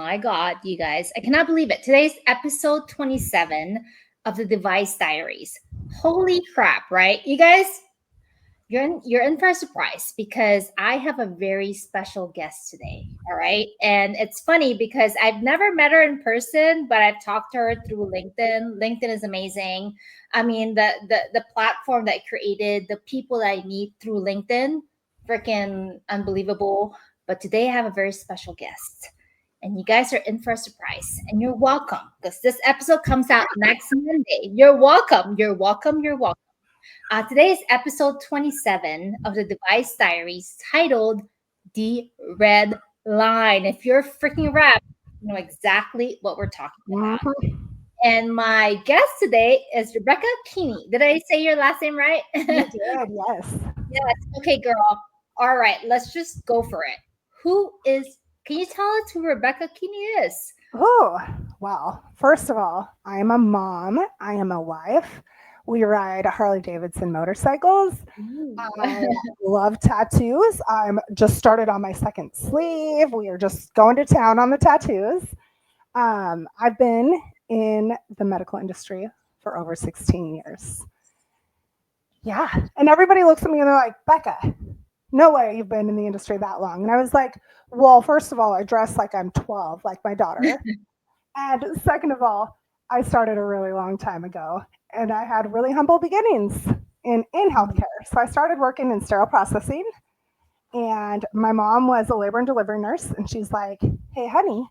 my God, you guys. I cannot believe it. Today's episode 27 of the Device Diaries. Holy crap, right? You guys, you're in for a surprise because I have a very special guest today. All right. And it's funny because I've never met her in person, but I've talked to her through LinkedIn. LinkedIn is amazing. I mean, the platform that I created, the people that I meet through LinkedIn, freaking unbelievable. But today I have a very special guest. And you guys are in for a surprise. And you're welcome because this episode comes out next Monday. You're welcome. You're welcome. You're welcome. Today is episode 27 of the Device Diaries titled The Red Line. If you're a freaking rep, you know exactly what we're talking about. And my guest today is Rebecca Keeney. Did I say your last name right? You did, yes. Yes. Okay, girl. All right, let's just go for it. Can you tell us who Rebecca Keeney is? Oh, well, first of all, I am a mom. I am a wife. We ride Harley Davidson motorcycles. I love tattoos. I'm just started on my second sleeve. We are just going to town on the tattoos. I've been in the medical industry for over 16 years. Yeah. And everybody looks at me and they're like, Becca, no way you've been in the industry that long. And I was like, well, first of all, I dress like I'm 12, like my daughter. And second of all, I started a really long time ago and I had really humble beginnings in healthcare. So I started working in sterile processing and my mom was a labor and delivery nurse. And she's like, hey, honey,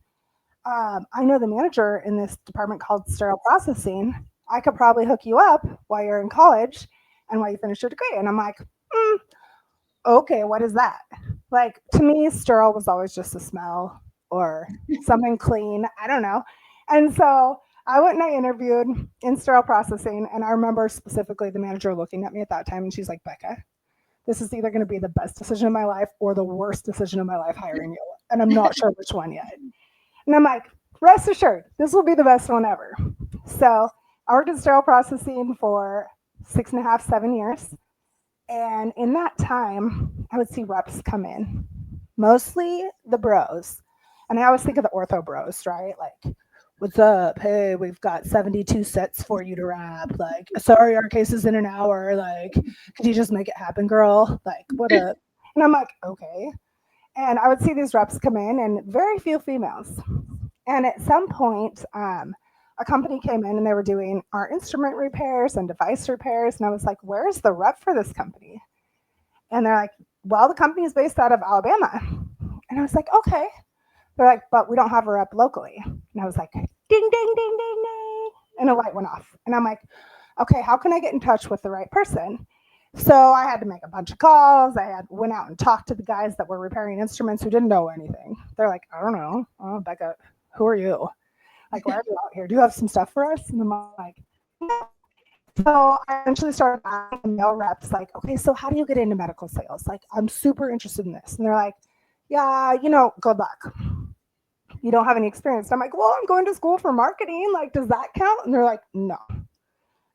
I know the manager in this department called sterile processing. I could probably hook you up while you're in college and while you finish your degree. And I'm like, okay, what is that? Like, to me, sterile was always just a smell or something clean. I don't know. And so I went and I interviewed in sterile processing. And I remember specifically the manager looking at me at that time and she's like, Becca, this is either going to be the best decision of my life or the worst decision of my life hiring you. And I'm not sure which one yet. And I'm like, rest assured, this will be the best one ever. So I worked in sterile processing for 6.5, 7 years. And in that time, I would see reps come in, mostly the bros. And I always think of the ortho bros, right? Like, what's up? Hey, we've got 72 sets for you to wrap. Like, sorry, our case is in an hour. Like, could you just make it happen, girl? Like, what up? And I'm like, okay. And I would see these reps come in and very few females. And at some point, a company came in and they were doing our instrument repairs and device repairs. And I was like, where's the rep for this company? And they're like, well, the company is based out of Alabama. And I was like, okay. They're like, but we don't have a rep locally. And I was like, ding, ding, ding, ding, ding. And a light went off. And I'm like, okay, how can I get in touch with the right person? So I had to make a bunch of calls. Went out and talked to the guys that were repairing instruments who didn't know anything. They're like, I don't know. Oh, Becca, who are you? Like, why are you out here? Do you have some stuff for us? And I'm like, no. So I eventually started asking male reps, like, okay, so how do you get into medical sales? Like, I'm super interested in this. And they're like, yeah, good luck. You don't have any experience. And I'm like, well, I'm going to school for marketing. Like, does that count? And they're like, no.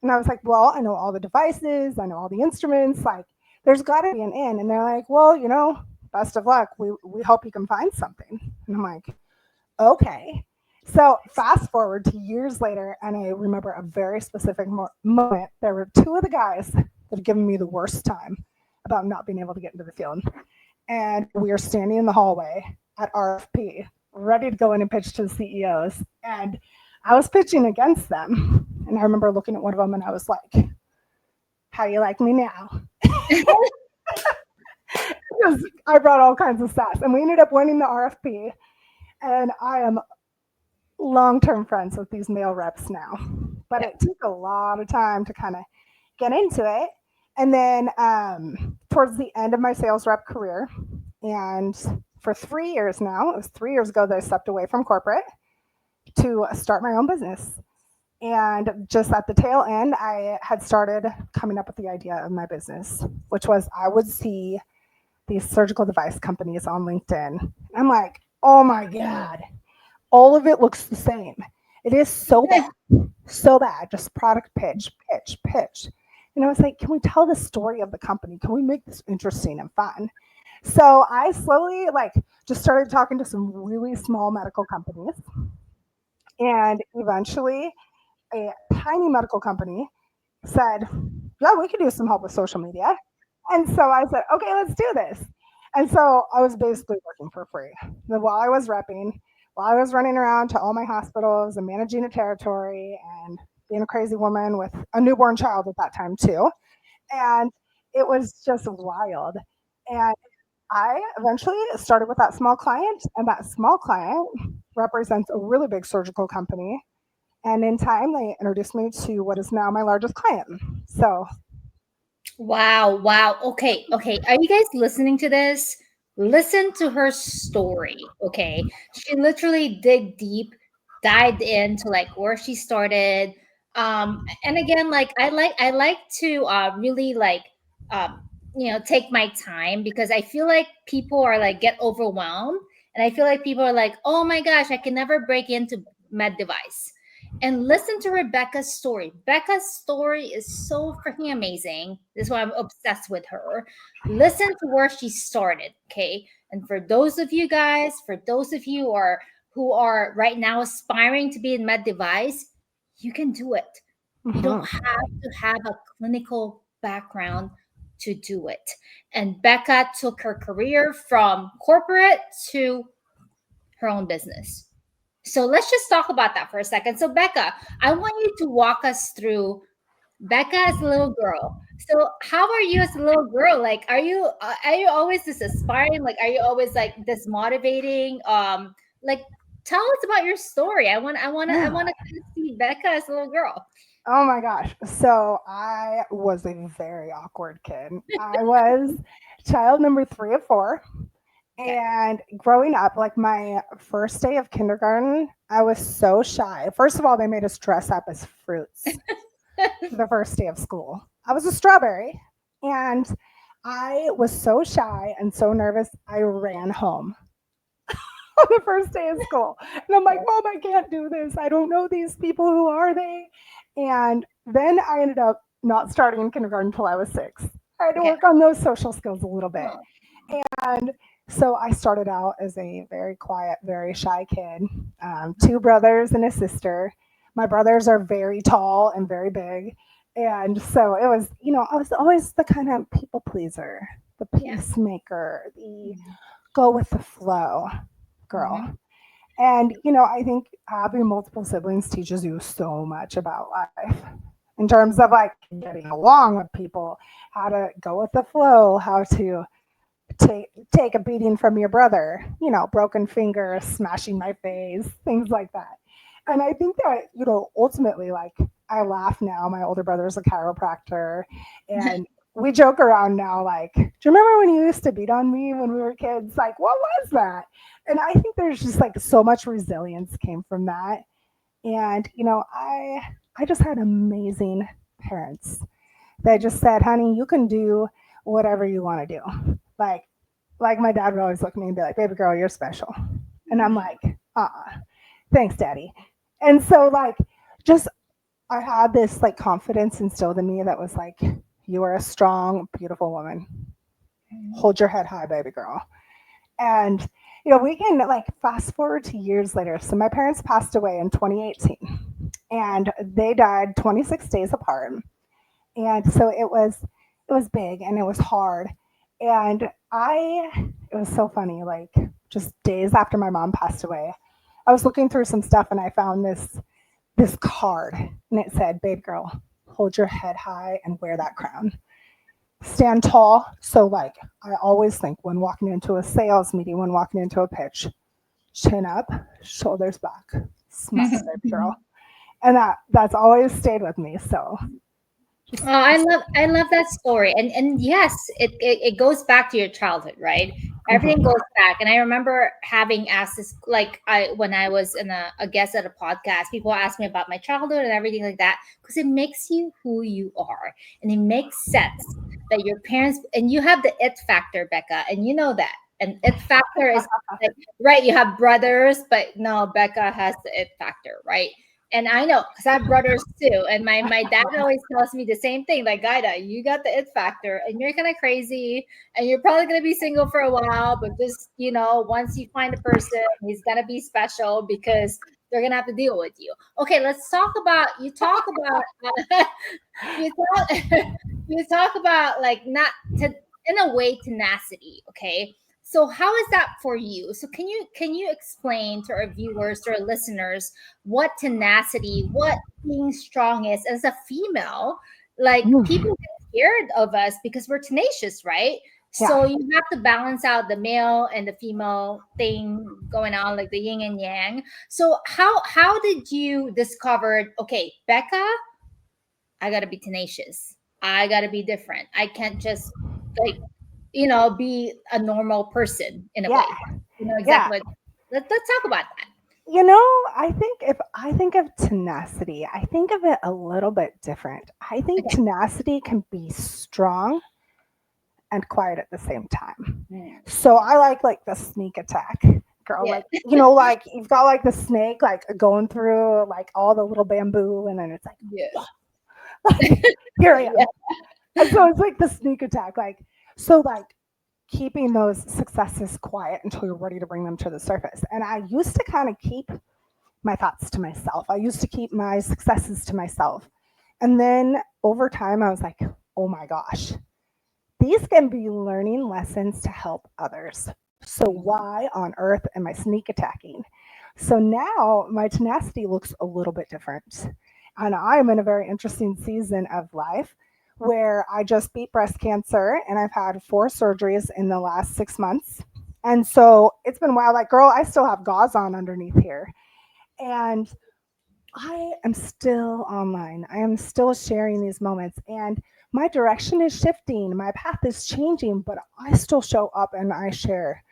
And I was like, well, I know all the devices. I know all the instruments. Like, there's got to be an in. And they're like, well, best of luck. We hope you can find something. And I'm like, okay. So fast forward to years later, and I remember a very specific moment. There were two of the guys that had given me the worst time about not being able to get into the field. And we are standing in the hallway at RFP, ready to go in and pitch to the CEOs. And I was pitching against them. And I remember looking at one of them and I was like, how do you like me now? I brought all kinds of sass. And we ended up winning the RFP. And I am long-term friends with these male reps now. But it took a lot of time to kind of get into it. And then towards the end of my sales rep career, and for 3 years now, it was 3 years ago that I stepped away from corporate to start my own business. And just at the tail end, I had started coming up with the idea of my business, which was I would see these surgical device companies on LinkedIn. I'm like, oh my God, all of it looks the same. It is so bad. Just product pitch. And I was like, can we tell the story of the company? Can we make this interesting and fun? So I slowly just started talking to some really small medical companies. And eventually, a tiny medical company said, yeah, we could use some help with social media. And so I said, okay, let's do this. And so I was basically working for free. While I was repping, while I was running around to all my hospitals and managing a territory and being a crazy woman with a newborn child at that time, too. And it was just wild. And I eventually started with that small client, and that small client represents a really big surgical company. And in time, they introduced me to what is now my largest client. So, Wow, wow. Okay, okay. Are you guys listening to this? Listen to her story. Okay. She literally dig deep, dived into like where she started. And again, like I like to really like um take my time because I feel like people are like get overwhelmed and I feel like people are like, oh my gosh, I can never break into med device and listen to Rebecca's story. Becca's story is so freaking amazing. This is why I'm obsessed with her. Listen to where she started, okay? And for those of you guys, for those of you who are right now aspiring to be in med device, you can do it. You don't mhm. have to have a clinical background to do it. And Becca took her career from corporate to her own business. So let's just talk about that for a second. So Becca, I want you to walk us through Becca as a little girl. So how are you as a little girl? Like, are you always this aspiring? Like, are you always like this motivating? Like, tell us about your story. I want to kind of see Becca as a little girl. Oh my gosh. So I was a very awkward kid. I was child number 3 of 4. Okay. And growing up, like my first day of kindergarten, I was so shy. First of all, they made us dress up as fruits for the first day of school. I was a strawberry. And I was so shy and so nervous, I ran home on the first day of school. And I'm like, Mom, I can't do this. I don't know these people. Who are they? And then I ended up not starting kindergarten until I was 6. I had to Okay. work on those social skills a little bit. Oh, And so I started out as a very quiet, very shy kid. 2 brothers and a sister. My brothers are very tall and very big. And so it was, I was always the kind of people pleaser, the yeah. peacemaker, the go with the flow girl. Mm-hmm. And, I think having multiple siblings teaches you so much about life in terms of like getting along with people, how to go with the flow, how to take a beating from your brother, broken finger, smashing my face, things like that. And I think that, ultimately, like, I laugh now. My older brother's a chiropractor, and we joke around now, like, do you remember when you used to beat on me when we were kids? Like, what was that? And I think there's just like so much resilience came from that. And, I just had amazing parents. They just said, honey, you can do whatever you want to do. Like, like my dad would always look at me and be like, baby girl, you're special. And I'm like, thanks, daddy. And so like just I had this like confidence instilled in me that was like, you are a strong, beautiful woman. Hold your head high, baby girl. And we can like fast forward to years later. So my parents passed away in 2018 and they died 26 days apart. And so it was big and it was hard. And it was so funny, like just days after my mom passed away, I was looking through some stuff and I found this card and it said, babe girl, hold your head high and wear that crown. Stand tall. So like I always think when walking into a sales meeting, when walking into a pitch, chin up, shoulders back, smile, baby girl. And that's always stayed with me. So Oh, I love that story. And yes, it goes back to your childhood, right? Everything mhm. goes back. And I remember having asked this like I when I was in a guest at a podcast, people asked me about my childhood and everything like that, because it makes you who you are. And it makes sense that your parents and you have the it factor, Becca, and you know that. And it factor is like right, you have brothers, but no, Becca has the it factor, right? And I know because I have brothers too. And my dad always tells me the same thing, like, Gaida, you got the it factor and you're kind of crazy and you're probably going to be single for a while. But just, once you find a person, he's going to be special because they're going to have to deal with you. Okay, let's talk about, you talk about like not to, in a way, tenacity. Okay. So how is that for you? So can you explain to our viewers, to our listeners, what tenacity, what being strong is as a female? Like people get scared of us because we're tenacious, right? So you have to balance out the male and the female thing going on, like the yin and yang. So how did you discover, okay, Becca, I gotta be tenacious. I gotta be different. I can't just like be a normal person in a way. You know exactly what. Let's talk about that. I think if I think of tenacity, I think of it a little bit different. I think tenacity can be strong and quiet at the same time. So I like the sneak attack. Girl, like like you've got like the snake like going through like all the little bamboo, and then it's like, here I am. And so it's like the sneak attack, like keeping those successes quiet until you're ready to bring them to the surface. And I used to kind of keep my thoughts to myself. I used to keep my successes to myself. And then over time, I was like, oh my gosh, these can be learning lessons to help others. So why on earth am I sneak attacking? So now my tenacity looks a little bit different. And I'm in a very interesting season of life where I just beat breast cancer and I've had 4 surgeries in the last 6 months. And so it's been wild. Like, girl, I still have gauze on underneath here. And I am still online. I am still sharing these moments. And my direction is shifting. My path is changing, but I still show up and I share.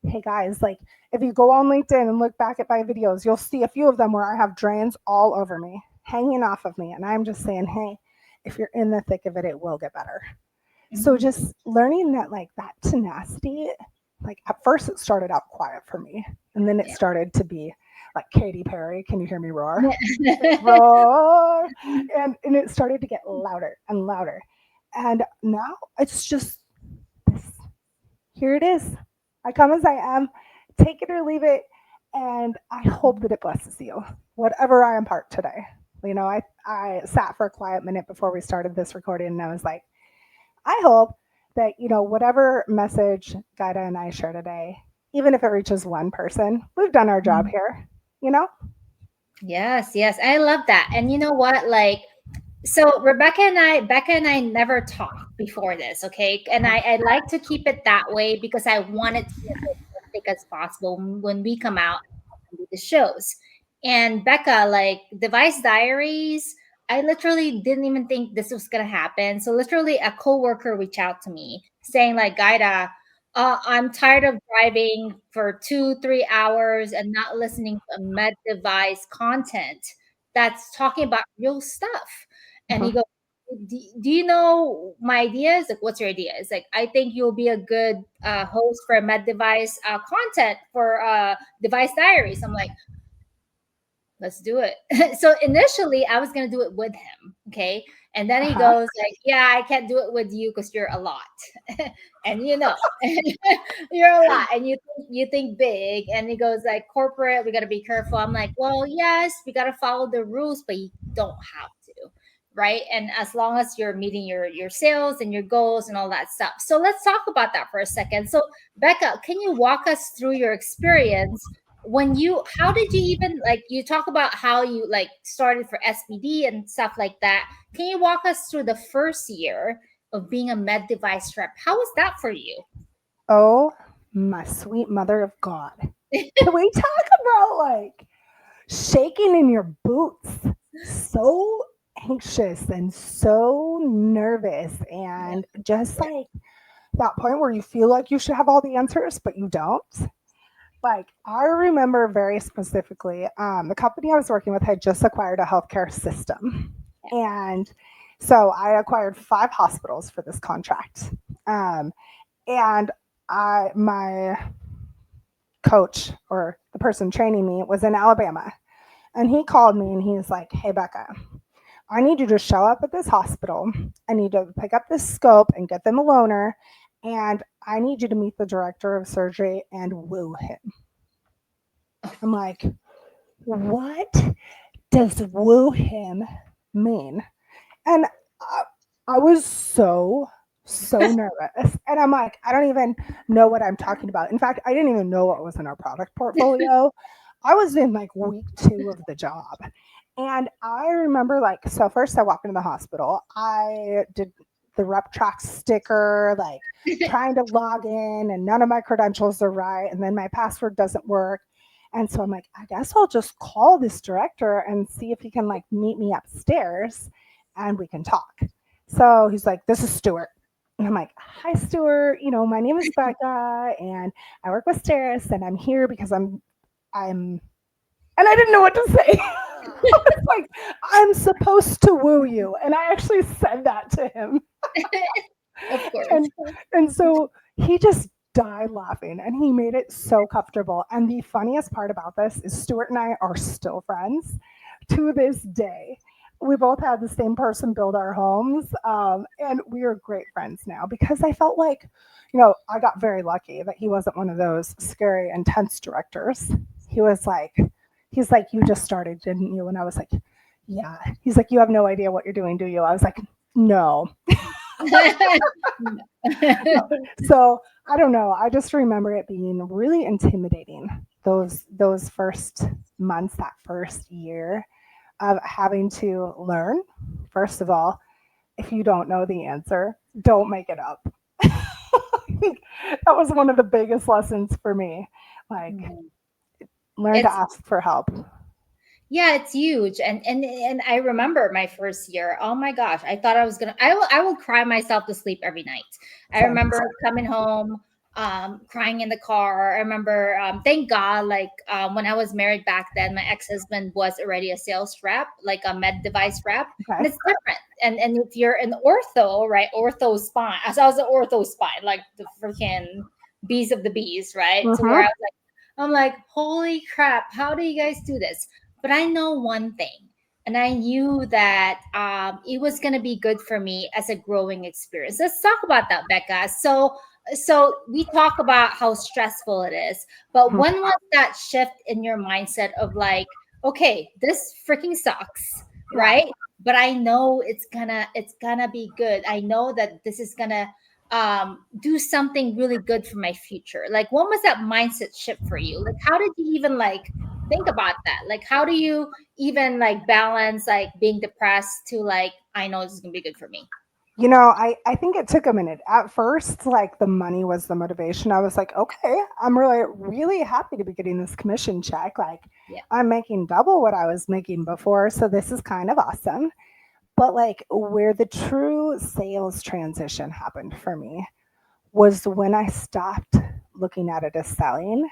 Hey guys, like if you go on LinkedIn and look back at my videos, you'll see a few of them where I have drains all over me, hanging off of me. And I'm just saying, hey, if you're in the thick of it, it will get better. So just learning that, like that tenacity, like at first it started out quiet for me. And then it started to be like Katy Perry. Can you hear me roar? Roar. And it started to get louder and louder. And now it's just this. Here it is. I come as I am. Take it or leave it. And I hope that it blesses you, whatever I impart today. I sat for a quiet minute before we started this recording and I was like, I hope that, whatever message Gaida and I share today, even if it reaches one person, we've done our job here, Yes, I love that. And you know what? Like, so Becca and I never talked before this, okay? And I like to keep it that way because I want it to be as authentic as possible when we come out and do the shows. And Becca, like Device Diaries, I literally didn't even think this was gonna happen. So literally a coworker reached out to me saying like, Gaida, I'm tired of driving for 2-3 hours and not listening to med device content that's talking about real stuff. And he goes, do you know my ideas? Like, what's your idea? It's like, I think you'll be a good host for med device content for Device Diaries. I'm like, let's do it. So initially I was going to do it with him. Okay. And then he goes like, yeah, I can't do it with you because you're a lot. And you're a lot and you think big. And he goes like, corporate, we got to be careful. I'm like, well, yes, we got to follow the rules, but you don't have to. Right. And as long as you're meeting your sales and your goals and all that stuff. So let's talk about that for a second. So Becca, can you walk us through your experience how did you even, like, you talk about how you like started for SBD and stuff like that. Can you walk us through the first year of being a med device rep? How was that for you? Oh, my sweet mother of God. Can we talk about like shaking in your boots? So anxious and so nervous and just like that point where you feel like you should have all the answers, but you don't. Like, I remember very specifically, the company I was working with had just acquired a healthcare system. And so I acquired 5 hospitals for this contract. And my coach or the person training me was in Alabama. And he called me and he's like, hey, Becca, I need you to show up at this hospital. I need to pick up this scope and get them a loaner. And I need you to meet the director of surgery and woo him. I'm like, what does woo him mean? And I was so nervous. And I'm like, I don't even know what I'm talking about. In fact, I didn't even know what was in our product portfolio. I was in like week 2 of the job. And I remember like, so first I walked into the hospital. I did the rep track sticker, like trying to log in, and none of my credentials are right. And then my password doesn't work. And so I'm like, I guess I'll just call this director and see if he can like meet me upstairs and we can talk. So he's like, this is Stuart. And I'm like, hi, Stuart. You know, my name is Becca and I work with Steris and I'm here because and I didn't know what to say. I was like, I'm supposed to woo you. And I actually said that to him. Of course. And so he just died laughing and he made it so comfortable. And the funniest part about this is Stuart and I are still friends to this day. We both had the same person build our homes, and we are great friends now because I felt like, you know, I got very lucky that he wasn't one of those scary, intense directors. He was like, he's like, you just started, didn't you? And I was like, yeah. He's like, you have no idea what you're doing, do you? I was like, no. So I don't know. I just remember it being really intimidating those first months, that first year of having to learn. First of all, if you don't know the answer, don't make it up. That was one of the biggest lessons for me. Like, learn to ask for help. Yeah, it's huge. And I remember my first year. Oh my gosh, I thought I was gonna. I would cry myself to sleep every night. I remember coming home, crying in the car. I remember, thank God, like when I was married back then, my ex-husband was already a sales rep, like a med device rep, and it's different. And if you're an ortho, right, ortho spine. So I was an ortho spine, like the freaking bees of the bees, right? So where I was like, I'm like, holy crap, how do you guys do this? But I know one thing, and I knew that it was going to be good for me as a growing experience. Let's talk about that, Becca. So we talk about how stressful it is, but when was that shift in your mindset of like, okay, this freaking sucks, right? But I know it's gonna be good. I know that this is gonna do something really good for my future. Like, when was that mindset shift for you? Like, how did you even like think about that? Like, how do you even like balance like being depressed to like, I know this is gonna be good for me? You know, I think it took a minute. At first, like the money was the motivation. I was like, okay, I'm really happy to be getting this commission check. Like, I'm making double what I was making before. So this is kind of awesome. But like where the true sales transition happened for me was when I stopped looking at it as selling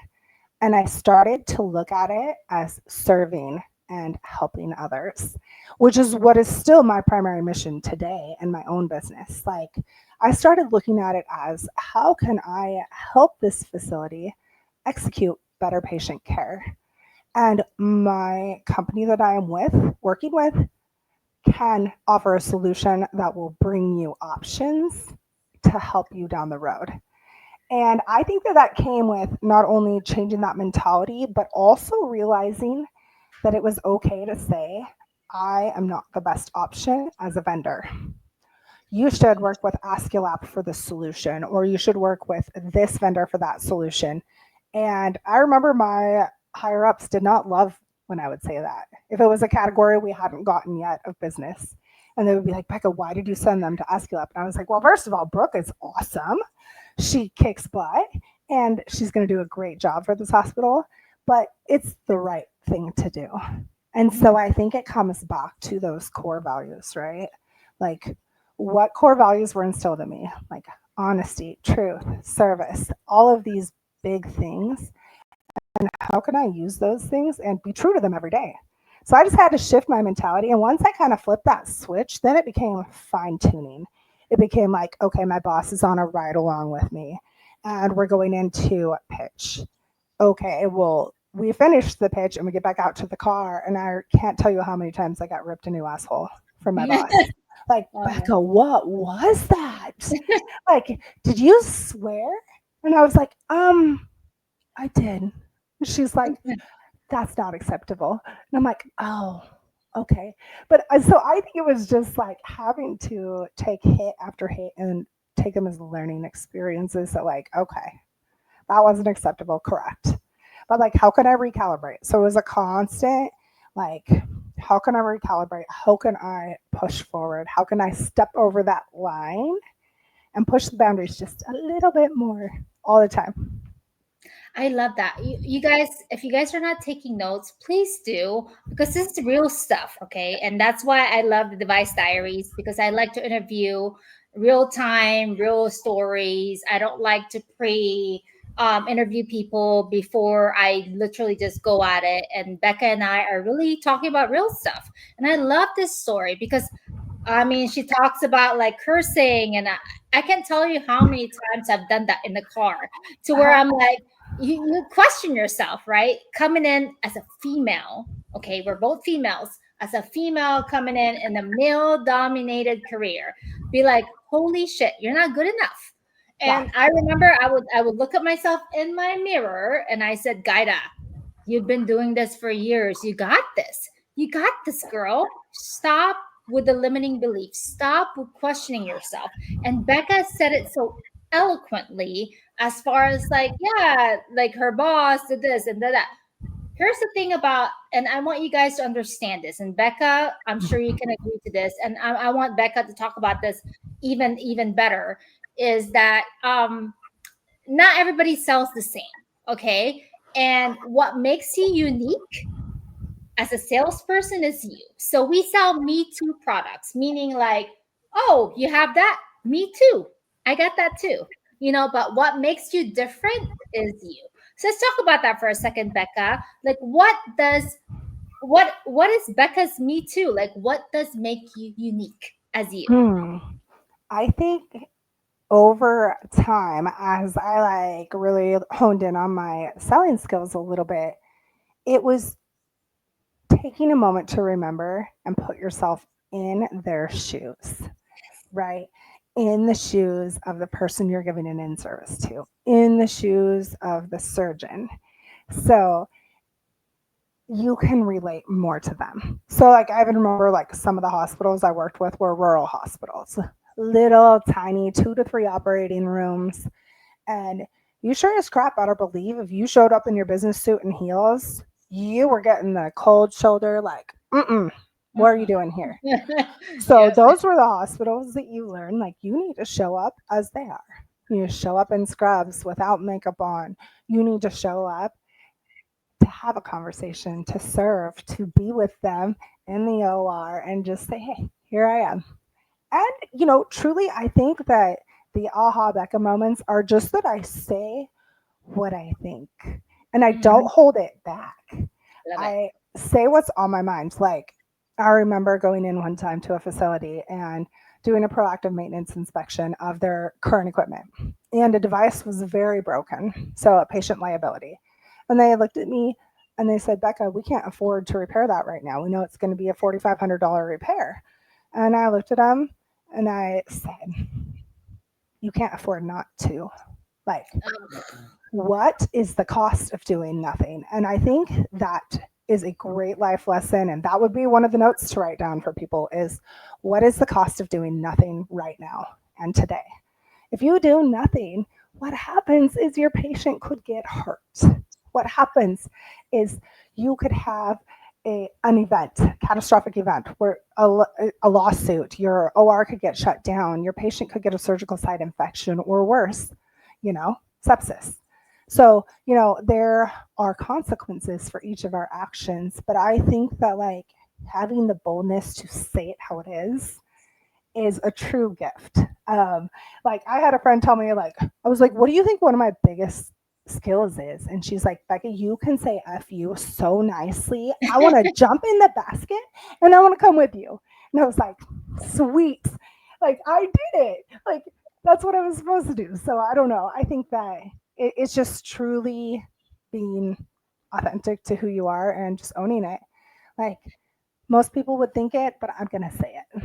and I started to look at it as serving and helping others, which is what is still my primary mission today in my own business. Like, I started looking at it as, how can I help this facility execute better patient care? And my company that I am working with, can offer a solution that will bring you options to help you down the road. And I think that came with not only changing that mentality, but also realizing that it was okay to say, I am not the best option as a vendor. You should work with Aesculap for the solution, or you should work with this vendor for that solution. And I remember my higher ups did not love when I would say that. If it was a category we hadn't gotten yet of business, and they would be like, Becca, why did you send them to Aesculap? And I was like, well, first of all, Brooke is awesome. She kicks butt and she's going to do a great job for this hospital, but it's the right thing to do. And so I think it comes back to those core values, right? Like, what core values were instilled in me? Like honesty, truth, service, all of these big things. And how can I use those things and be true to them every day? So I just had to shift my mentality. And once I kind of flipped that switch, then it became fine tuning. It became like, okay, my boss is on a ride along with me and we're going into pitch. Okay, well, we finished the pitch and we get back out to the car, and I can't tell you how many times I got ripped a new asshole from my boss. Like, Becca, what was that? Like, did you swear? And I was like, I did. She's like, that's not acceptable. And I'm like, oh, okay. But so I think it was just like having to take hit after hit and take them as learning experiences. So, like, okay, that wasn't acceptable, correct. But like, how can I recalibrate? So it was a constant, like, how can I recalibrate? How can I push forward? How can I step over that line and push the boundaries just a little bit more all the time? I love that. You guys, if you guys are not taking notes, please do, because this is real stuff. Okay. And that's why I love the Device Diaries, because I like to interview real time, real stories. I don't like to interview people before I literally just go at it. And Becca and I are really talking about real stuff. And I love this story because I mean, she talks about like cursing, and I can't tell you how many times I've done that in the car, to where I'm like, you question yourself, right? Coming in as a female, okay, we're both females. As a female coming in a male dominated career, be like, holy shit, you're not good enough. Yeah. And I remember I would look at myself in my mirror and I said, Gaida, you've been doing this for years. You got this. You got this, girl. Stop with the limiting beliefs. Stop with questioning yourself. And Becca said it so eloquently, as far as like, yeah, like her boss did this and did that. Here's the thing about, and I want you guys to understand this. And Becca, I'm sure you can agree to this. And I want Becca to talk about this even better. Is that not everybody sells the same, okay? And what makes you unique as a salesperson is you. So we sell me too products, meaning like, oh, you have that? Me too. I got that too. But what makes you different is you. So let's talk about that for a second, Becca. Like what is Becca's me too? Like what does make you unique as you? I think over time, as I like really honed in on my selling skills a little bit, it was taking a moment to remember and put yourself in their shoes, right? In the shoes of the person you're giving an in service to, in the shoes of the surgeon. So you can relate more to them. So, like, I even remember, like, some of the hospitals I worked with were rural hospitals, little tiny 2 to 3 operating rooms. And you sure as crap better believe if you showed up in your business suit and heels, you were getting the cold shoulder, like, what are you doing here? So Yes. those were the hospitals that you learn, like, you need to show up as they are. You need to show up in scrubs without makeup on. You need to show up to have a conversation, to serve, to be with them in the OR and just say, hey, here I am. And, truly, I think that the aha Becca moments are just that I say what I think and I don't hold it back. Love it. I say what's on my mind. Like, I remember going in one time to a facility and doing a proactive maintenance inspection of their current equipment. And a device was very broken, so a patient liability. And they looked at me and they said, Becca, we can't afford to repair that right now. We know it's going to be a $4,500 repair. And I looked at them and I said, you can't afford not to. Like, what is the cost of doing nothing? And I think that is a great life lesson. And that would be one of the notes to write down for people is, what is the cost of doing nothing right now and today? If you do nothing, what happens is your patient could get hurt. What happens is you could have an event, catastrophic event, where a lawsuit, your OR could get shut down, your patient could get a surgical site infection, or worse, sepsis. So, there are consequences for each of our actions, but I think that, like, having the boldness to say it how it is a true gift. Like, I had a friend tell me, like, I was like, what do you think one of my biggest skills is? And she's like, Becca, you can say F you so nicely. I want to jump in the basket and I want to come with you. And I was like, sweet. Like, I did it. Like, that's what I was supposed to do. So I don't know. I think that it's just truly being authentic to who you are and just owning it. Like most people would think it, but I'm going to say it.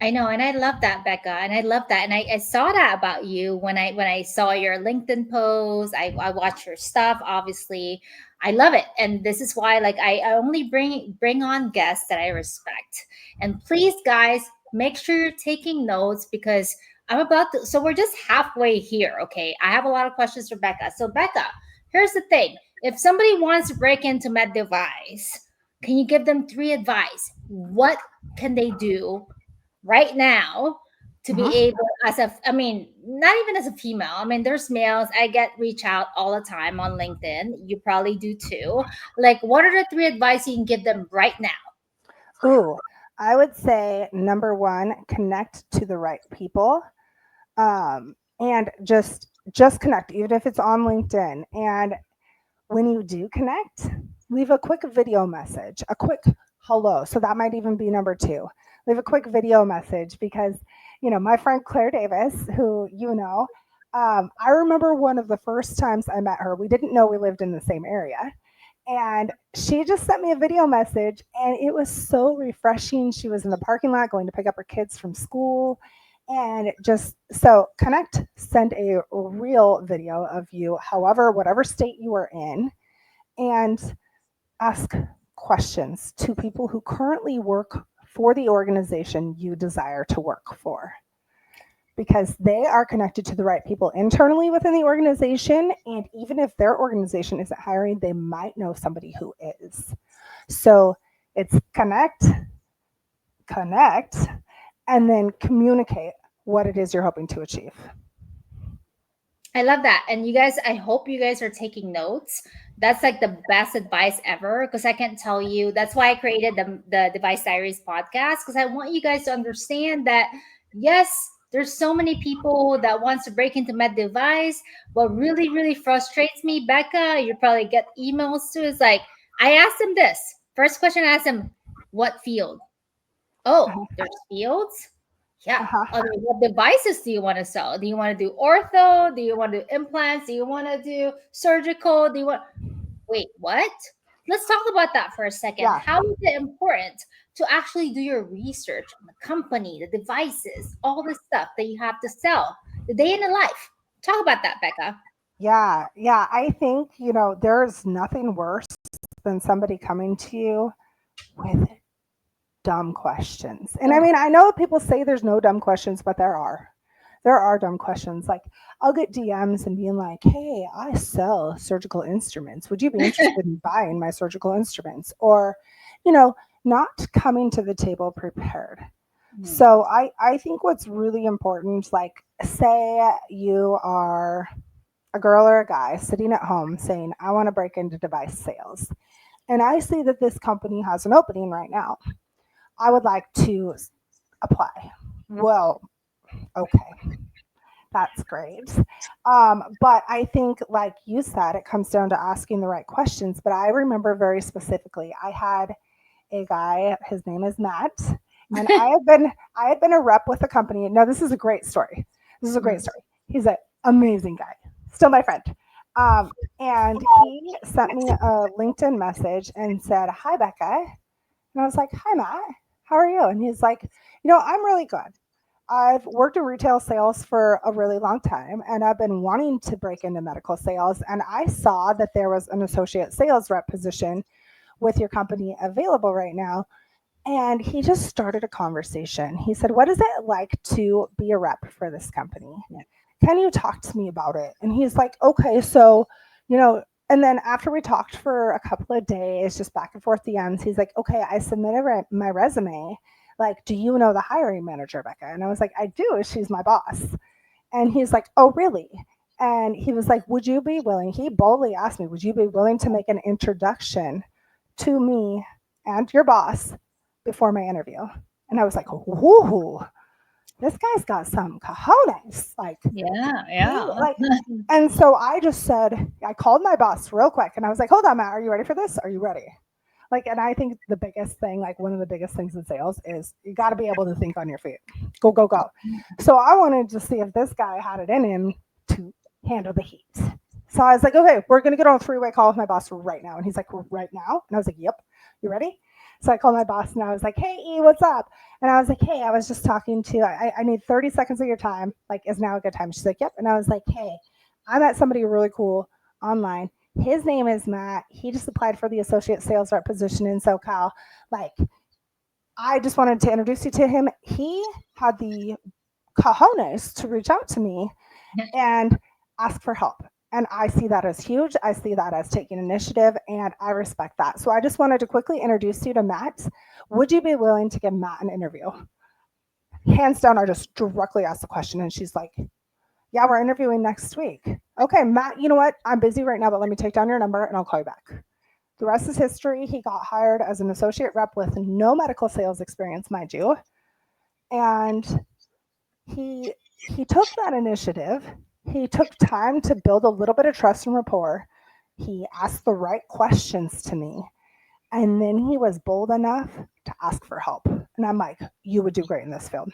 I know, and I love that, Becca, and I love that, and I saw that about you when I saw your LinkedIn post. I watch your stuff. Obviously, I love it, and this is why, like, I only bring on guests that I respect. And please, guys, make sure you're taking notes because I'm about to. So we're just halfway here. Okay, I have a lot of questions for Becca. So Becca, here's the thing: if somebody wants to break into Med Device, can you give them three advice? What can they do right now to be Mhm. able as a, I mean, not even as a female, I mean, there's males, I get reach out all the time on LinkedIn, you probably do too. Like, what are the three advice you can give them right now? Ooh, I would say number one, connect to the right people. And just connect, even if it's on LinkedIn. And when you do connect, leave a quick video message, a quick hello. So that might even be number two. Leave a quick video message because, my friend Claire Davis, who I remember one of the first times I met her, we didn't know we lived in the same area. And she just sent me a video message and it was so refreshing. She was in the parking lot going to pick up her kids from school. And just so connect, send a real video of you, however, whatever state you are in, and ask questions to people who currently work for the organization you desire to work for because they are connected to the right people internally within the organization. And even if their organization isn't hiring, they might know somebody who is. So it's connect, and then communicate what it is you're hoping to achieve. I love that. And you guys, I hope you guys are taking notes. That's like the best advice ever because I can tell you that's why I created the Device Diaries podcast because I want you guys to understand that yes, there's so many people that wants to break into Med Device. What really, really frustrates me, Becca, you probably get emails too, is like I asked him this. First question I asked him, what field? Oh, Uh-huh. there's fields? Yeah. Uh-huh. Okay, what devices do you want to sell? Do you want to do ortho? Do you want to do implants? Do you want to do surgical? Do you want wait, what? Let's talk about that for a second. Yeah. How is it important to actually do your research on the company, the devices, all the stuff that you have to sell, the day in the life? Talk about that, Becca. Yeah. Yeah. I think, there's nothing worse than somebody coming to you with dumb questions. And I Oh, mean, I know people say there's no dumb questions, but there are. There are dumb questions. Like, I'll get DMs and being like, hey, I sell surgical instruments. Would you be interested in buying my surgical instruments? Or, you know, not coming to the table prepared. hmm. So I think what's really important, like, say you are a girl or a guy sitting at home saying, I want to break into device sales. And I see that this company has an opening right now. I would like to apply. Well, okay, that's great. But I think, like you said, it comes down to asking the right questions. But I remember very specifically, I had a guy. His name is Matt, and I had been a rep with a company. Now this is a great story. This is a great story. He's an amazing guy, still my friend. And he sent me a LinkedIn message and said, "Hi, Becca." And I was like, "Hi, Matt. How are you?" And he's like, I'm really good. I've worked in retail sales for a really long time and I've been wanting to break into medical sales. And I saw that there was an associate sales rep position with your company available right now. And he just started a conversation. He said, "What is it like to be a rep for this company? Can you talk to me about it?" And he's like, "Okay, so, you know, and then after we talked for a couple of days, just back and forth DMs, he's like, "Okay, I submitted my resume. Like, do you know the hiring manager, Becca?" And I was like, "I do. She's my boss." And he's like, "Oh, really?" And he was like, "Would you be willing?" He boldly asked me, "Would you be willing to make an introduction to me and your boss before my interview?" And I was like, "Ooh, this guy's got some cojones." Yeah, He yeah. like and so I just said, I called my boss real quick and I was like, "Hold on, Matt, are you ready for this? Are you ready?" Like, and I think the biggest thing, like one of the biggest things in sales is you got to be able to think on your feet. Go, go, go. So I wanted to see if this guy had it in him to handle the heat. So I was like, okay, we're going to get on a 3-way call with my boss right now. And he's like, right now? And I was like, yep. You ready? So I called my boss and I was like, hey, E, what's up? And I was like, hey, I was just talking to, I need 30 seconds of your time. Like, is now a good time? She's like, yep. And I was like, hey, I met somebody really cool online. His name is Matt. He just applied for the associate sales rep position in SoCal. Like, I just wanted to introduce you to him. He had the cojones to reach out to me and ask for help. And I see that as huge. I see that as taking initiative, and I respect that. So I just wanted to quickly introduce you to Matt. Would you be willing to give Matt an interview? Hands down, I just directly asked the question, and she's like, yeah, we're interviewing next week. Okay, Matt, you know what? I'm busy right now, but let me take down your number and I'll call you back. The rest is history. He got hired as an associate rep with no medical sales experience, mind you. And he took that initiative. He took time to build a little bit of trust and rapport. He asked the right questions to me. And then he was bold enough to ask for help. And I'm like, you would do great in this field.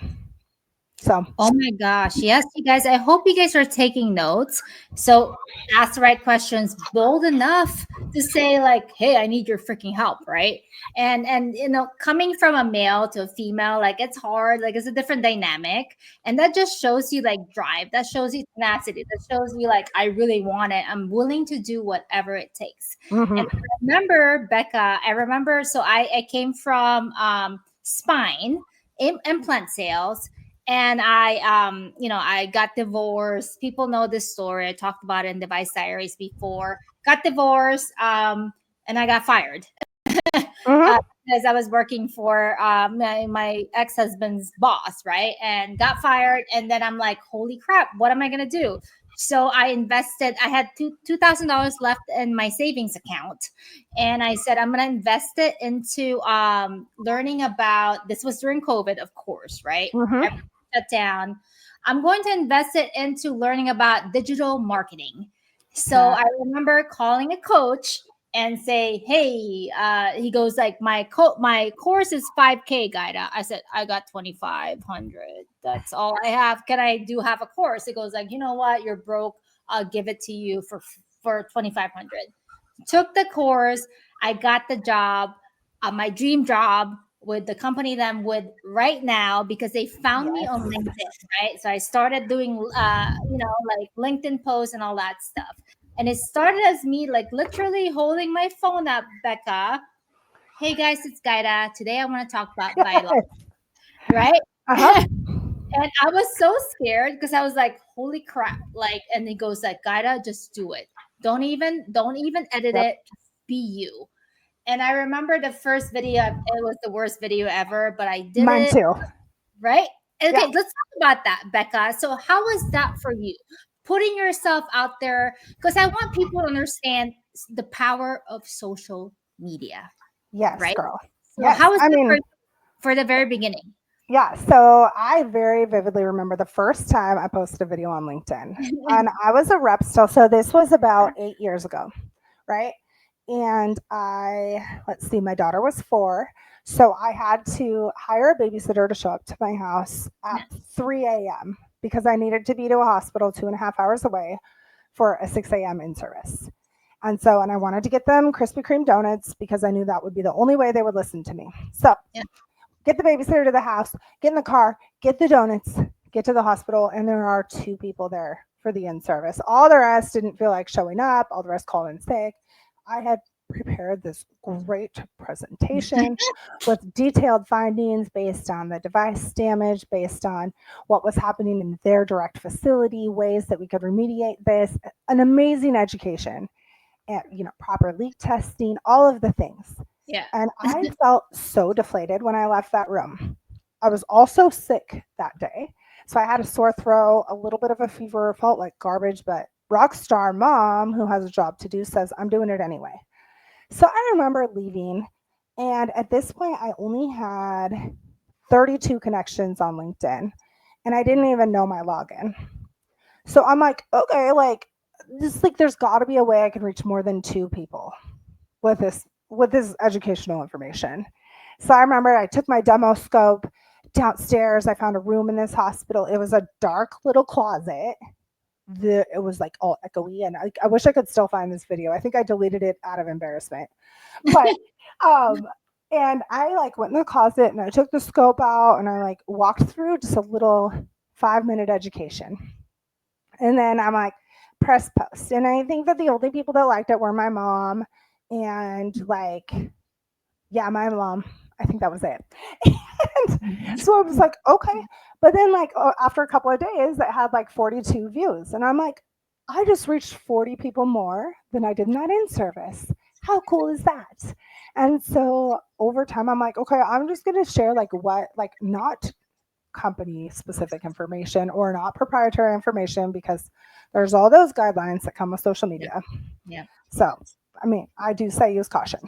So, oh my gosh. Yes, you guys. I hope you guys are taking notes. So ask the right questions, bold enough to say, like, hey, I need your freaking help, right? And coming from a male to a female, like it's hard, like it's a different dynamic. And that just shows you like drive. That shows you tenacity. That shows you like I really want it. I'm willing to do whatever it takes. And I remember, Becca, so I came from spine implant sales, and I got divorced. People know this story. I talked about it in Device Diaries before. Got divorced, and I got fired because I was working for my ex-husband's boss, right? And got fired. And then I'm like, holy crap, what am I gonna do? So I invested. I had $2,000 left in my savings account, and I said I'm gonna invest it into learning about. This was during COVID, of course, right? Shut down. I'm going to invest it into learning about digital marketing. So I remember calling a coach and say, hey, he goes like, my course is 5K, Gaida. I said, I got 2,500. That's all I have. Can I have a course? He goes like, you know what? You're broke. I'll give it to you for 2,500. Took the course. I got the job, my dream job, with the company that I'm with right now, because they found me on LinkedIn, right? So I started doing, like LinkedIn posts and all that stuff. And it started as me like literally holding my phone up, Becca. Hey guys, it's Gaida. Today I want to talk about biology, right? And I was so scared because I was like, holy crap. Like, and he goes like, Gaida, just do it. Don't even edit it. Just be you. And I remember the first video, it was the worst video ever, but I did Mine it. too. Right? Okay, let's talk about that, Becca. So how was that for you? Putting yourself out there, because I want people to understand the power of social media. Yes, right? girl. So Yes. how was it for the very beginning? Yeah, so I very vividly remember the first time I posted a video on LinkedIn. And I was a rep still. So this was about 8 years ago, right? And let's see, my daughter was 4. So I had to hire a babysitter to show up to my house at 3 a.m. because I needed to be to a hospital 2.5 hours away for a 6 a.m. in service. And I wanted to get them Krispy Kreme donuts because I knew that would be the only way they would listen to me. So get the babysitter to the house, get in the car, get the donuts, get to the hospital, and there are 2 people there for the in-service. All the rest didn't feel like showing up. All the rest called in sick. I had prepared this great presentation with detailed findings based on the device damage, based on what was happening in their direct facility, ways that we could remediate this, an amazing education, and proper leak testing, all of the things. Yeah. And I felt so deflated when I left that room. I was also sick that day. So I had a sore throat, a little bit of a fever, felt like garbage, but rock star mom who has a job to do says, I'm doing it anyway. So I remember leaving. And at this point, I only had 32 connections on LinkedIn. And I didn't even know my login. So I'm like, okay, there's got to be a way I can reach more than 2 people with this educational information. So I remember I took my demo scope downstairs. I found a room in this hospital. It was a dark little closet, it was like all echoey, and I wish I could still find this video. I think I deleted it out of embarrassment. But and I like went in the closet and I took the scope out and I like walked through just a little 5-minute education. And then I'm like, press post. And I think that the only people that liked it were my mom and like, yeah, my mom. I think that was it. And so I was like, okay. But then like after a couple of days, it had like 42 views. And I'm like, I just reached 40 people more than I did in that in-service. How cool is that? And so over time, I'm like, okay, I'm just going to share like what, like not company specific information or not proprietary information, because there's all those guidelines that come with social media. Yeah. So, I mean, I do say use caution,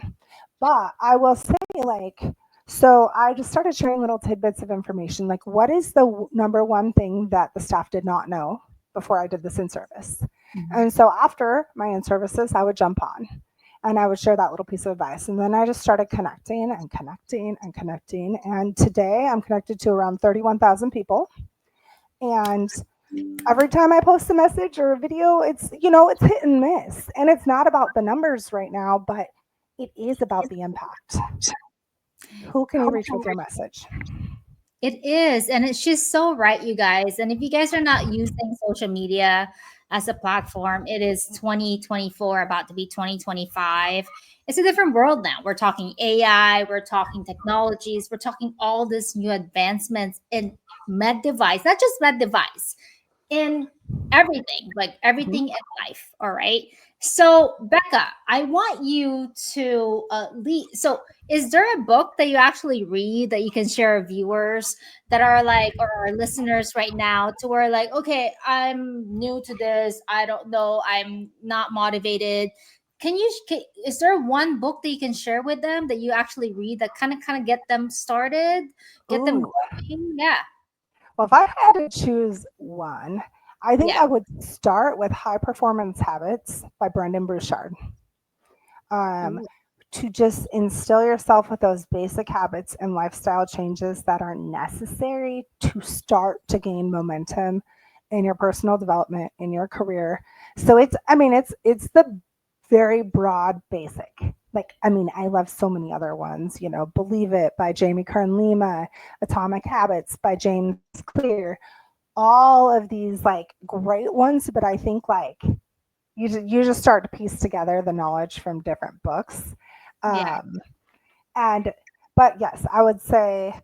but I will say like, so I just started sharing little tidbits of information. Like, what is the number one thing that the staff did not know before I did this in service? Mm-hmm. And so after my in services, I would jump on and I would share that little piece of advice. And then I just started connecting and connecting and connecting. And today I'm connected to around 31,000 people. And every time I post a message or a video, it's, you know, it's hit and miss. And it's not about the numbers right now, but it is about the impact. Who can you reach with your message? It is. And it's just so right, you guys. And if you guys are not using social media as a platform, it is 2024, about to be 2025. It's a different world now. We're talking AI, we're talking technologies, we're talking all this new advancements in med device, not just med device, in everything, like everything in life. All right. So, Becca, I want you to lead. So, is there a book that you actually read that you can share with viewers that are like, or our listeners right now, to where like, okay, I'm new to this. I don't know. I'm not motivated. Is there one book that you can share with them that you actually read that kind of get them started, get them going? Yeah. Well, if I had to choose one, I think I would start with High Performance Habits by Brendan Burchard. To just instill yourself with those basic habits and lifestyle changes that are necessary to start to gain momentum in your personal development, in your career. So it's the very broad basic. Like, I mean, I love so many other ones, you know, Believe It by Jamie Kern Lima, Atomic Habits by James Clear, all of these like great ones. But I think like you just start to piece together the knowledge from different books. But yes, I would say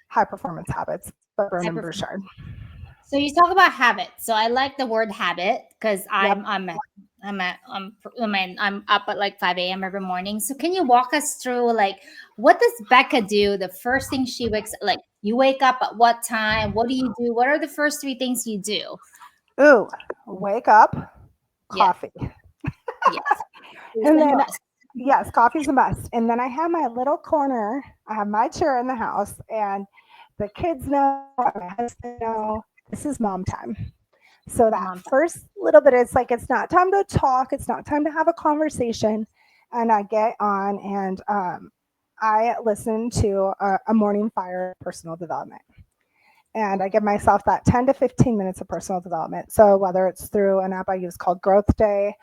High Performance Habits by Brendan Burchard. So you talk about habit. So I like the word habit because I'm up at like 5 a.m. every morning. So can you walk us through like what does Becca do? The first thing she wakes, like you wake up at what time? What do you do? What are the first 3 things you do? Ooh, wake up, coffee. Yes. And then yes, coffee's a must. And then I have my little corner. I have my chair in the house, and the kids know, my husband know, this is mom time. So that first little bit, it's like, it's not time to talk. It's not time to have a conversation. And I get on and I listen to a morning fire personal development. And I give myself that 10 to 15 minutes of personal development. So whether it's through an app I use called Growth Day,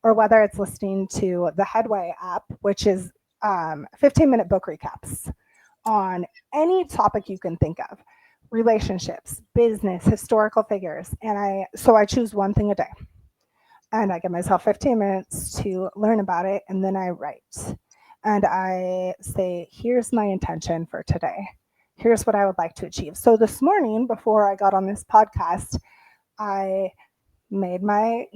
or whether it's listening to the Headway app, which is 15-minute book recaps on any topic you can think of. Relationships, business, historical figures. And I choose one thing a day. And I give myself 15 minutes to learn about it. And then I write. And I say, here's my intention for today. Here's what I would like to achieve. So this morning, before I got on this podcast, I made my,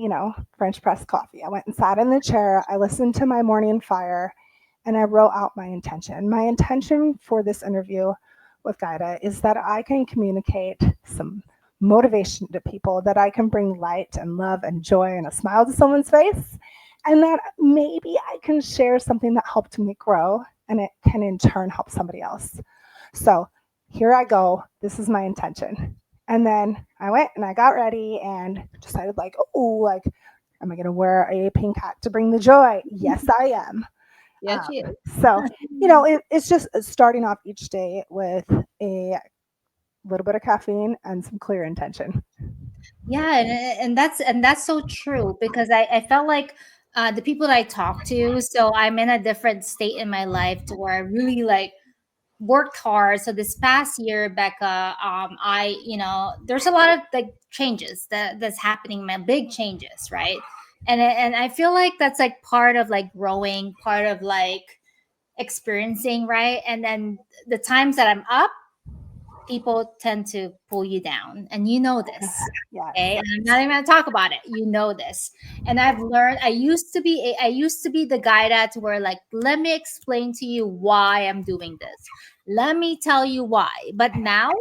French press coffee. I went and sat in the chair. I listened to my morning fire and I wrote out my intention. My intention for this interview with Gaida is that I can communicate some motivation to people, that I can bring light and love and joy and a smile to someone's face, and that maybe I can share something that helped me grow and it can in turn help somebody else. So here I go. This is my intention. And then I went and I got ready and decided am I going to wear a pink hat to bring the joy? Yes, I am. Yes, so, it's just starting off each day with a little bit of caffeine and some clear intention. Yeah, and that's so true because I felt like the people that I talk to, so I'm in a different state in my life to where I really like worked hard. So this past year, Becca, I there's a lot of like changes that's happening, my big changes, right? And I feel like that's like part of like growing, part of like experiencing, right? And then the times that I'm up, people tend to pull you down, and you know this. Yes. Okay, and I'm not even gonna talk about it. You know this, and I've learned. I used to be the guy that's where like, let me explain to you why I'm doing this. Let me tell you why. But now,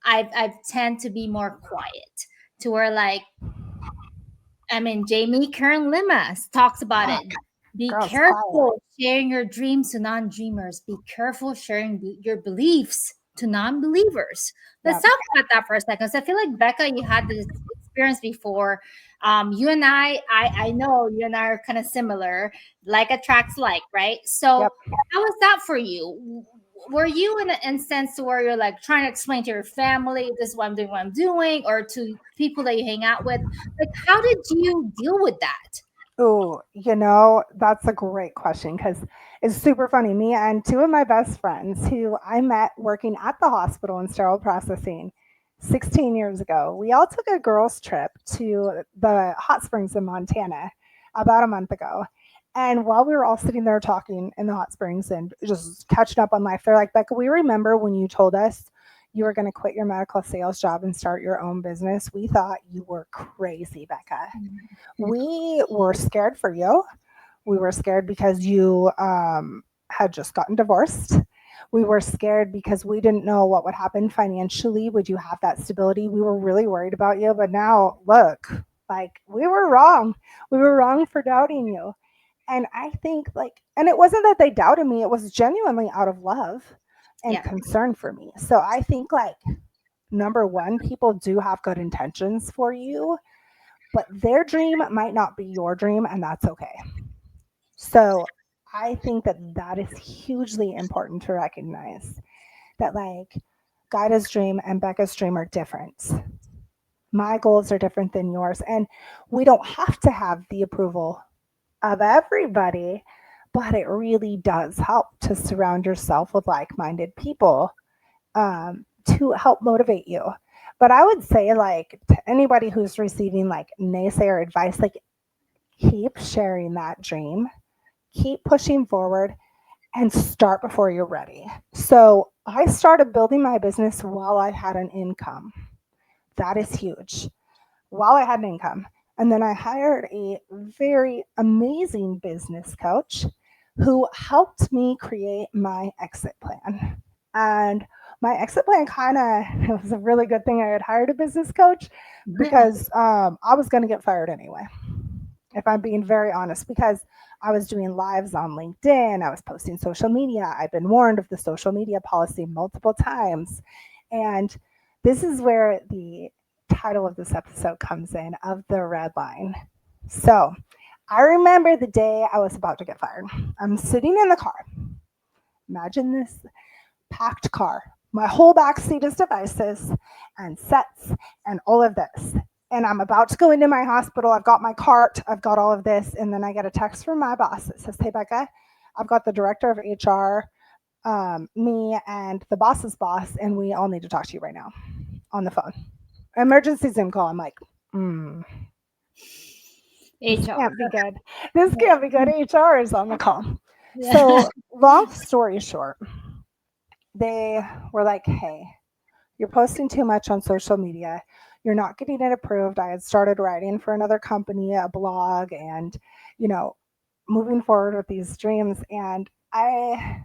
I've tend to be more quiet, to where like, I mean, Jamie Kern Limas talks about Ah, it. Be girls, quiet. careful sharing your dreams to non dreamers. Be careful sharing your beliefs to non believers. Let's Yep. talk about that for a second. So I feel like, Becca, you had this experience before. You and I know you and I are kind of similar. Like attracts like, right? So Yep. how was that for you? Were you in an instance where you're like trying to explain to your family, this is what I'm doing, or to people that you hang out with? Like, how did you deal with that? Oh, that's a great question because it's super funny. Me and two of my best friends who I met working at the hospital in sterile processing 16 years ago, we all took a girls' trip to the hot springs in Montana about a month ago. And while we were all sitting there talking in the hot springs and just catching up on life, they're like, Becca, we remember when you told us you were going to quit your medical sales job and start your own business. We thought you were crazy, Becca. We were scared for you. We were scared because you had just gotten divorced. We were scared because we didn't know what would happen financially. Would you have that stability? We were really worried about you. But now, look, like we were wrong. We were wrong for doubting you. And I think, like, and it wasn't that they doubted me, it was genuinely out of love and Yeah. concern for me. So I think, like, number one, people do have good intentions for you, but their dream might not be your dream, and that's okay. So I think that that is hugely important to recognize that, like, Guida's dream and Becca's dream are different. My goals are different than yours, and we don't have to have the approval of everybody, but it really does help to surround yourself with like minded people to help motivate you. But I would say, like, to anybody who's receiving like naysayer advice, like, keep sharing that dream, keep pushing forward, and start before you're ready. So I started building my business while I had an income. That is huge. While I had an income. And then I hired a very amazing business coach who helped me create my exit plan. And my exit plan kind of, it was a really good thing I had hired a business coach because I was going to get fired anyway, if I'm being very honest, because I was doing lives on LinkedIn, I was posting social media. I've been warned of the social media policy multiple times. And this is where the title of this episode comes in, of the red line. So I remember the day I was about to get fired. I'm sitting in the car. Imagine this packed car. My whole back seat is devices and sets and all of this. And I'm about to go into my hospital. I've got my cart, I've got all of this. And then I get a text from my boss that says, Hey, Becca, I've got the director of HR, me, and the boss's boss, and we all need to talk to you right now on the phone. Emergency Zoom call. I'm like, this HR. can't be good. This can't be good. HR is on the call. Yeah. So, long story short, they were like, Hey, you're posting too much on social media. You're not getting it approved. I had started writing for another company, a blog, and, you know, moving forward with these dreams. And I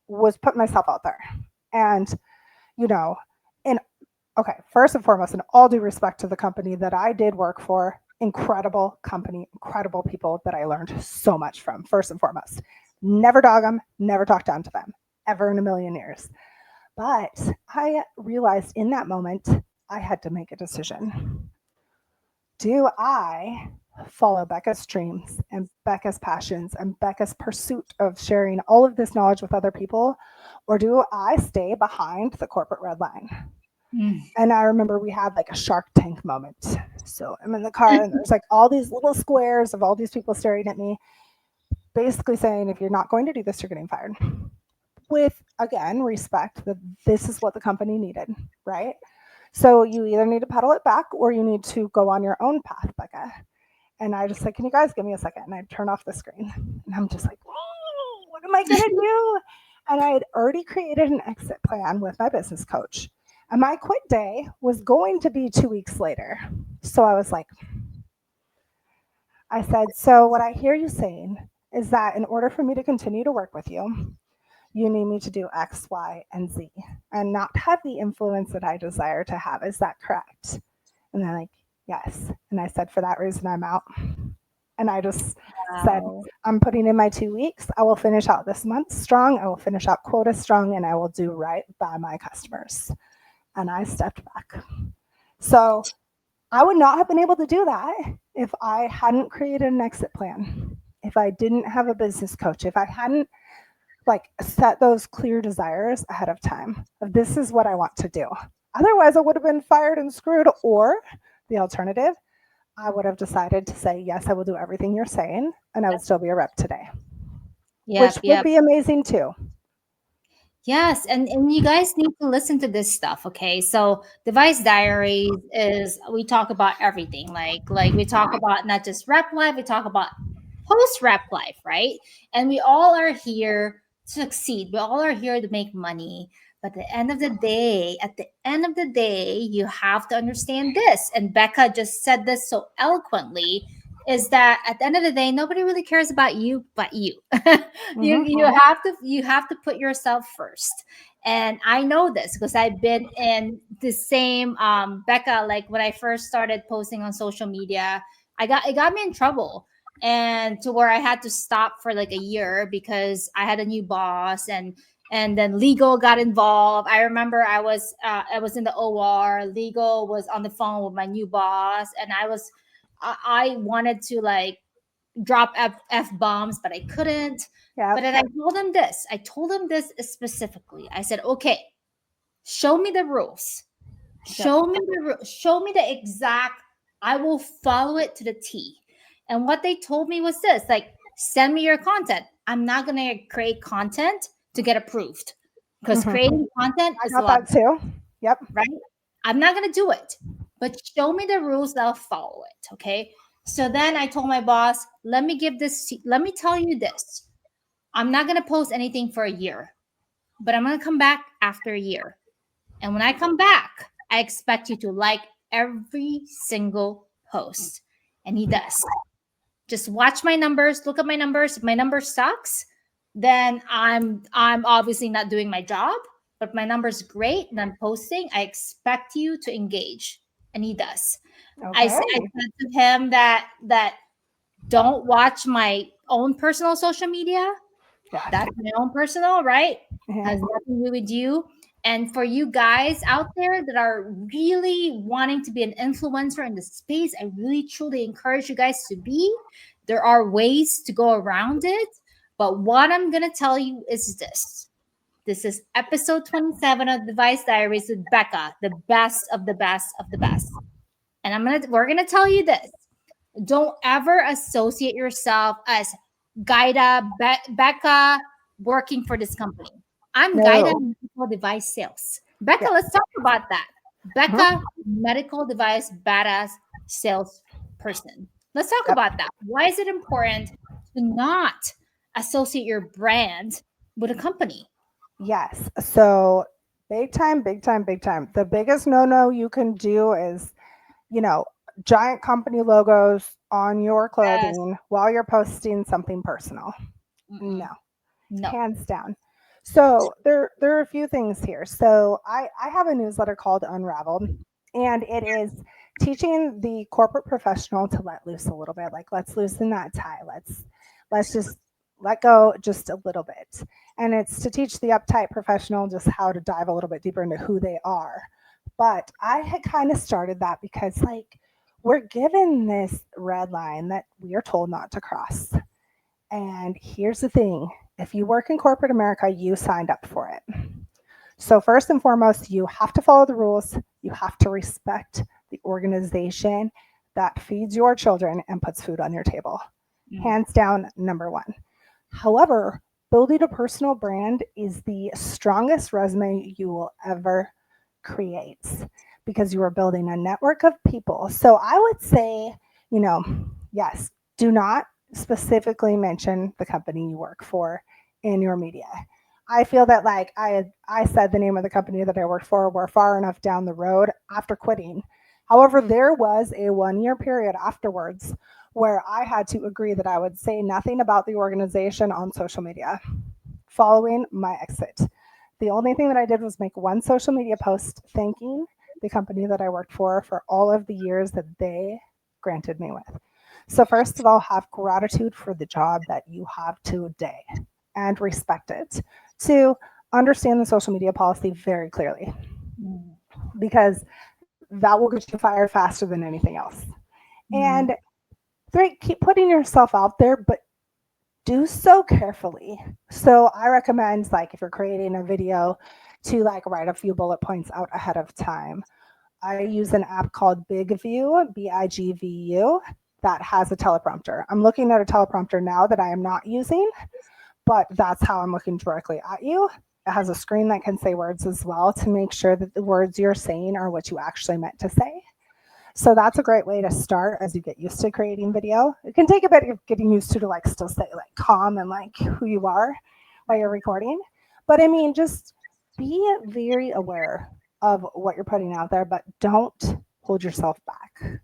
was putting myself out there. And, you know, and okay, first and foremost, in all due respect to the company that I did work for, incredible company, incredible people that I learned so much from, first and foremost. Never dog them, never talk down to them, ever in a million years. But I realized in that moment, I had to make a decision. Do I follow Becca's dreams and Becca's passions and Becca's pursuit of sharing all of this knowledge with other people? Or do I stay behind the corporate red line? Mm. And I remember we had like a Shark Tank moment. So I'm in the car and there's like all these little squares of all these people staring at me, basically saying, if you're not going to do this, you're getting fired. With, again, respect that this is what the company needed, right? So you either need to pedal it back or you need to go on your own path, Becca. And I just said, can you guys give me a second? And I turn off the screen. And I'm just like, what am I going to do? And I had already created an exit plan with my business coach. And my quit day was going to be 2 weeks later. So I was like, I said, so what I hear you saying is that in order for me to continue to work with you, you need me to do X, Y, and Z and not have the influence that I desire to have. Is that correct? And they're like, yes. And I said, for that reason, I'm out. And I just said, I'm putting in my 2 weeks. I will finish out this month strong. I will finish out quota strong, and I will do right by my customers. And I stepped back. So I would not have been able to do that if I hadn't created an exit plan, if I didn't have a business coach, if I hadn't set those clear desires ahead of time of this is what I want to do. Otherwise, I would have been fired and screwed. Or the alternative, I would have decided to say, yes, I will do everything you're saying, and I would still be a rep today, which would be amazing too. Yes, and you guys need to listen to this stuff, okay? So Device Diaries is, we talk about everything. Like we talk about not just rep life, we talk about post rep life, right? And we all are here to succeed. We all are here to make money. But at the end of the day, you have to understand this. And Becca just said this so eloquently, is that at the end of the day, nobody really cares about you but you. You have to put yourself first. And I know this because I've been in the same Becca, like when I first started posting on social media, it got me in trouble, and to where I had to stop for like a year because I had a new boss, and then legal got involved. I remember I was in the OR. Legal was on the phone with my new boss, and I wanted to like drop F bombs, but I couldn't. Yep. But then I told them this specifically. I said, okay, show me the rules. Show me the exact, I will follow it to the T. And what they told me was this, like, send me your content. I'm not going to create content to get approved, because creating content is a lot. That too. Yep. Right? I'm not going to do it, but show me the rules that I'll follow it. Okay. So then I told my boss, let me tell you this. I'm not going to post anything for a year, but I'm going to come back after a year. And when I come back, I expect you to like every single post. And he does. Just watch my numbers, look at my numbers. If my number sucks, then I'm obviously not doing my job. But if my number's great and I'm posting, I expect you to engage. And he does. Okay. I said to him that don't watch my own personal social media. Yeah. That's my own personal, right? Yeah. Has nothing to do with you. And for you guys out there that are really wanting to be an influencer in the space, I really truly encourage you guys to be. There are ways to go around it. But what I'm going to tell you is this. This is episode 27 of Device Diaries with Becca, the best of the best of the best. And we're going to tell you this. Don't ever associate yourself as Gaida, Becca working for this company. I'm Gaida Medical Device Sales. Becca, let's talk about that. Becca, medical device badass sales person. Let's talk about that. Why is it important to not associate your brand with a company? Yes. So big time. The biggest no-no you can do is, giant company logos on your clothing while you're posting something personal. No. Hands down. So there are a few things here. So I have a newsletter called Unraveled, and it is teaching the corporate professional to let loose a little bit. Like, let's loosen that tie. Let's just let go just a little bit. And it's to teach the uptight professional just how to dive a little bit deeper into who they are. But I had kind of started that because, like, we're given this red line that we are told not to cross. And here's the thing. If you work in corporate America, you signed up for it. So first and foremost, you have to follow the rules. You have to respect the organization that feeds your children and puts food on your table. Mm. Hands down, number one. However, building a personal brand is the strongest resume you will ever create because you are building a network of people. So I would say, yes, do not specifically mention the company you work for in your media. I feel that like I said the name of the company that I worked for, we're far enough down the road after quitting. However, there was a 1 year period afterwards where I had to agree that I would say nothing about the organization on social media following my exit. The only thing that I did was make one social media post thanking the company that I worked for all of the years that they granted me with. So, first of all, have gratitude for the job that you have today and respect it. Two, understand the social media policy very clearly because that will get you fired faster than anything else. And three, keep putting yourself out there, but do so carefully. So I recommend, like, if you're creating a video, to like write a few bullet points out ahead of time. I use an app called BigView, BIGVU, that has a teleprompter. I'm looking at a teleprompter now that I am not using, but that's how I'm looking directly at you. It has a screen that can say words as well to make sure that the words you're saying are what you actually meant to say. So that's a great way to start as you get used to creating video. It can take a bit of getting used to like still stay like calm and like who you are while you're recording. But I mean, just be very aware of what you're putting out there, but don't hold yourself back.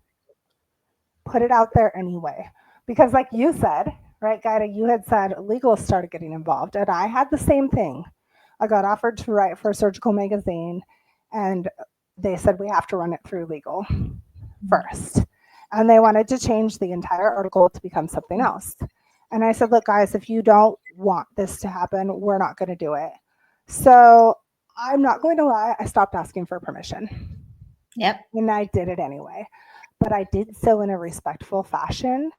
Put it out there anyway. Because like you said, right, Gaida, you had said legal started getting involved. And I had the same thing. I got offered to write for a surgical magazine, and they said we have to run it through legal first. And they wanted to change the entire article to become something else. And I said, look, guys, if you don't want this to happen, we're not going to do it. So I'm not going to lie, I stopped asking for permission. Yep. And I did it anyway. But I did so in a respectful fashion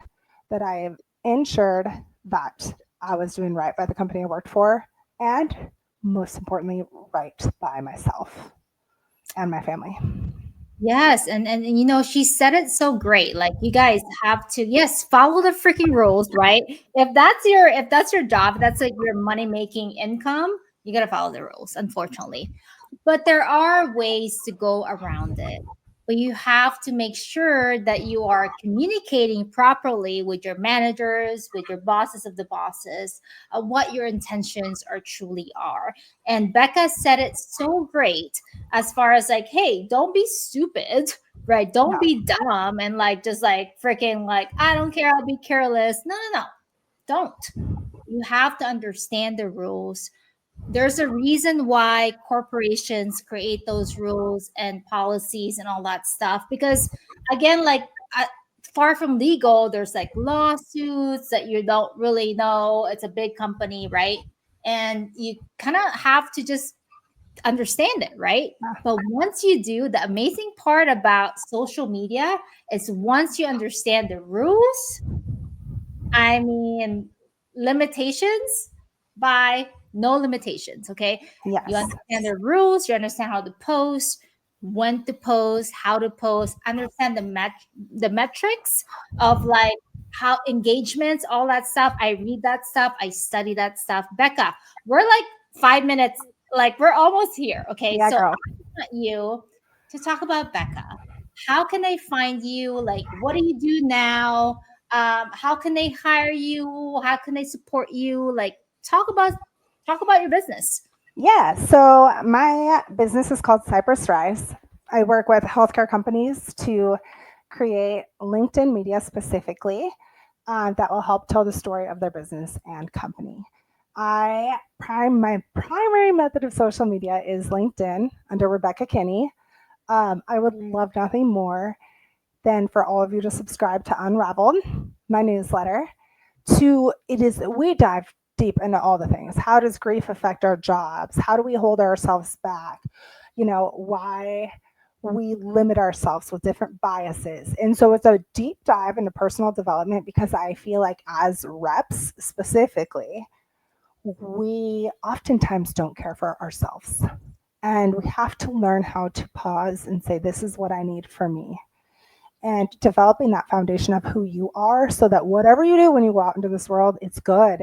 that I ensured that I was doing right by the company I worked for, and most importantly, right by myself and my family. Yes, and she said it so great. Like, you guys have to, yes, follow the freaking rules, right? If that's your job, that's like your money making income, you gotta follow the rules, unfortunately. But there are ways to go around it. But you have to make sure that you are communicating properly with your managers, with your bosses of the bosses, what your intentions are truly are. And Becca said it so great as far as like, hey, don't be stupid, right? Don't be dumb and like just like freaking like, I don't care, I'll be careless. No. Don't. You have to understand the rules. There's a reason why corporations create those rules and policies and all that stuff, because again, like, far from legal, there's like lawsuits that you don't really know. It's a big company, right? And you kind of have to just understand it, right? But once you do, the amazing part about social media is once you understand the rules, I mean, limitations by no limitations, okay? Yes. You understand the rules, you understand how to post, when to post, how to post, understand the metrics of like how engagements, all that stuff. I read that stuff, I study that stuff. Becca, we're like 5 minutes, like we're almost here, okay? Yeah, So girl. I want you to talk about Becca. How can they find you? Like, what do you do now? How can they hire you? How can they support you? Like, talk about your business. Yeah, so my business is called Cypress Rise. I work with healthcare companies to create LinkedIn media specifically that will help tell the story of their business and company. My primary method of social media is LinkedIn under Rebecca Kinney. I would love nothing more than for all of you to subscribe to Unraveled, my newsletter. We dive deep into all the things. How does grief affect our jobs? How do we hold ourselves back? Why we limit ourselves with different biases. And so it's a deep dive into personal development because I feel like as reps specifically, we oftentimes don't care for ourselves. And we have to learn how to pause and say, this is what I need for me. and developing that foundation of who you are so that whatever you do when you go out into this world, it's good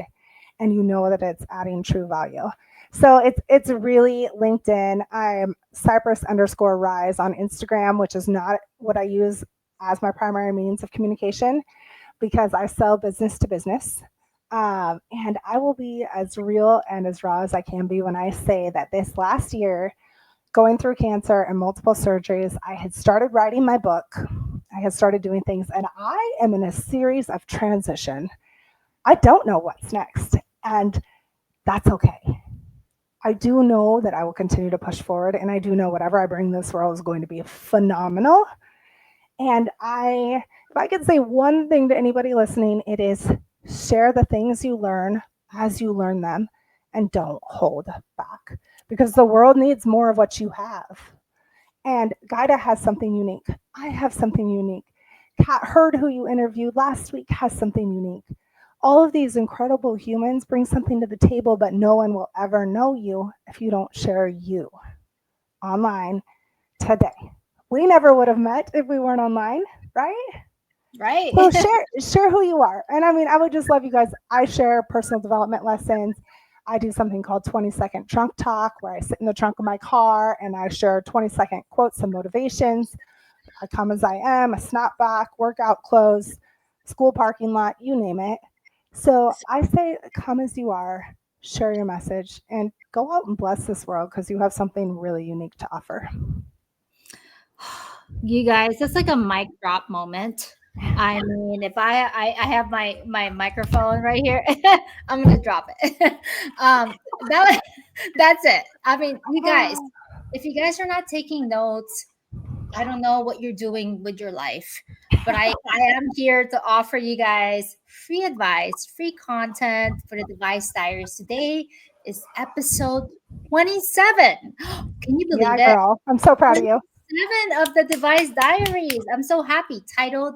and you know that it's adding true value. So it's really LinkedIn. I'm Cypress_Rise on Instagram, which is not what I use as my primary means of communication because I sell business to business. And I will be as real and as raw as I can be when I say that this last year, going through cancer and multiple surgeries, I had started writing my book. I had started doing things, and I am in a series of transition. I don't know what's next, and that's okay. I do know that I will continue to push forward, and I do know whatever I bring this world is going to be phenomenal. And if I could say one thing to anybody listening, it is share the things you learn as you learn them and don't hold back because the world needs more of what you have. And Gaida has something unique. I have something unique. Kat Heard, who you interviewed last week, has something unique. All of these incredible humans bring something to the table, but no one will ever know you if you don't share you online today. We never would have met if we weren't online, right? Right. So share who you are. And I mean, I would just love you guys. I share personal development lessons. I do something called 20-second trunk talk where I sit in the trunk of my car and I share 20-second quotes and motivations. I come as I am, a snapback, workout clothes, school parking lot, you name it. So I say come as you are, share your message, and go out and bless this world because you have something really unique to offer. You guys, that's like a mic drop moment. I mean, if I have my microphone right here, I'm gonna drop it. That that's it. I mean, you guys, if you guys are not taking notes, I don't know what you're doing with your life, but I am here to offer you guys free advice, free content for the Device Diaries. Today is episode 27. Can you Yeah, believe it? girl. I'm so proud of you. 7 of the Device Diaries. I'm so happy. Titled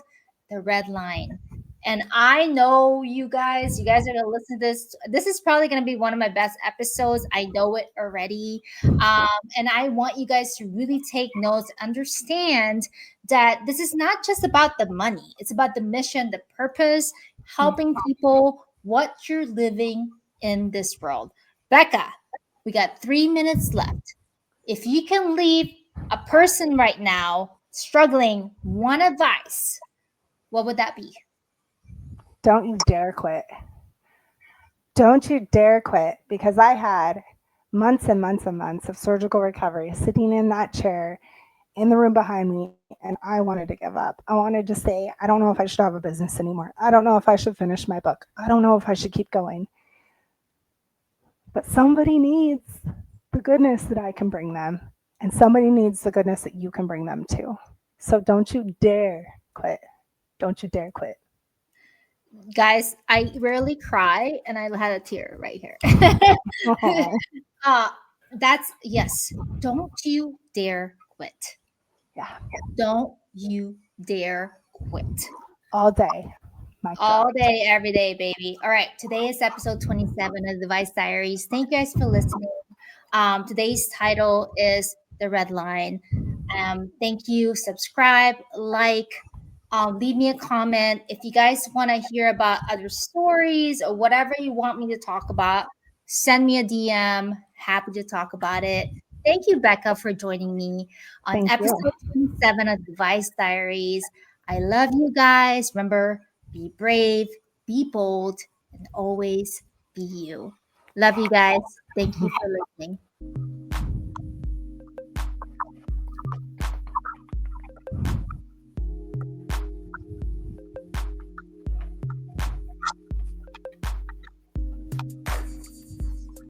The Red Line. And I know you guys are gonna listen to this. This is probably gonna be one of my best episodes. I know it already. And I want you guys to really take notes, understand that this is not just about the money, it's about the mission, the purpose, helping people, what you're living in this world. Becca, we got 3 minutes left. If you can leave a person right now struggling one advice, what would that be? Don't you dare quit. Don't you dare quit because I had months and months and months of surgical recovery sitting in that chair in the room behind me, and I wanted to give up. I wanted to say, I don't know if I should have a business anymore. I don't know if I should finish my book. I don't know if I should keep going. But somebody needs the goodness that I can bring them, and somebody needs the goodness that you can bring them to. So don't you dare quit. Don't you dare quit. Guys, I rarely cry and I had a tear right here. Oh, uh, that's yes. Don't you dare quit. yeah, Don't you dare quit. all day. Mic drop. All day, every day, baby. All right. Today is episode 27 of Device Diaries. Thank you guys for listening. Today's title is The Red Line. Thank you. Subscribe, like, leave me a comment. If you guys want to hear about other stories or whatever you want me to talk about, send me a DM. Happy to talk about it. Thank you, Becca, for joining me on Thank you. episode 27 of Device Diaries. I love you guys. Remember, be brave, be bold, and always be you. Love you guys. Thank you for listening.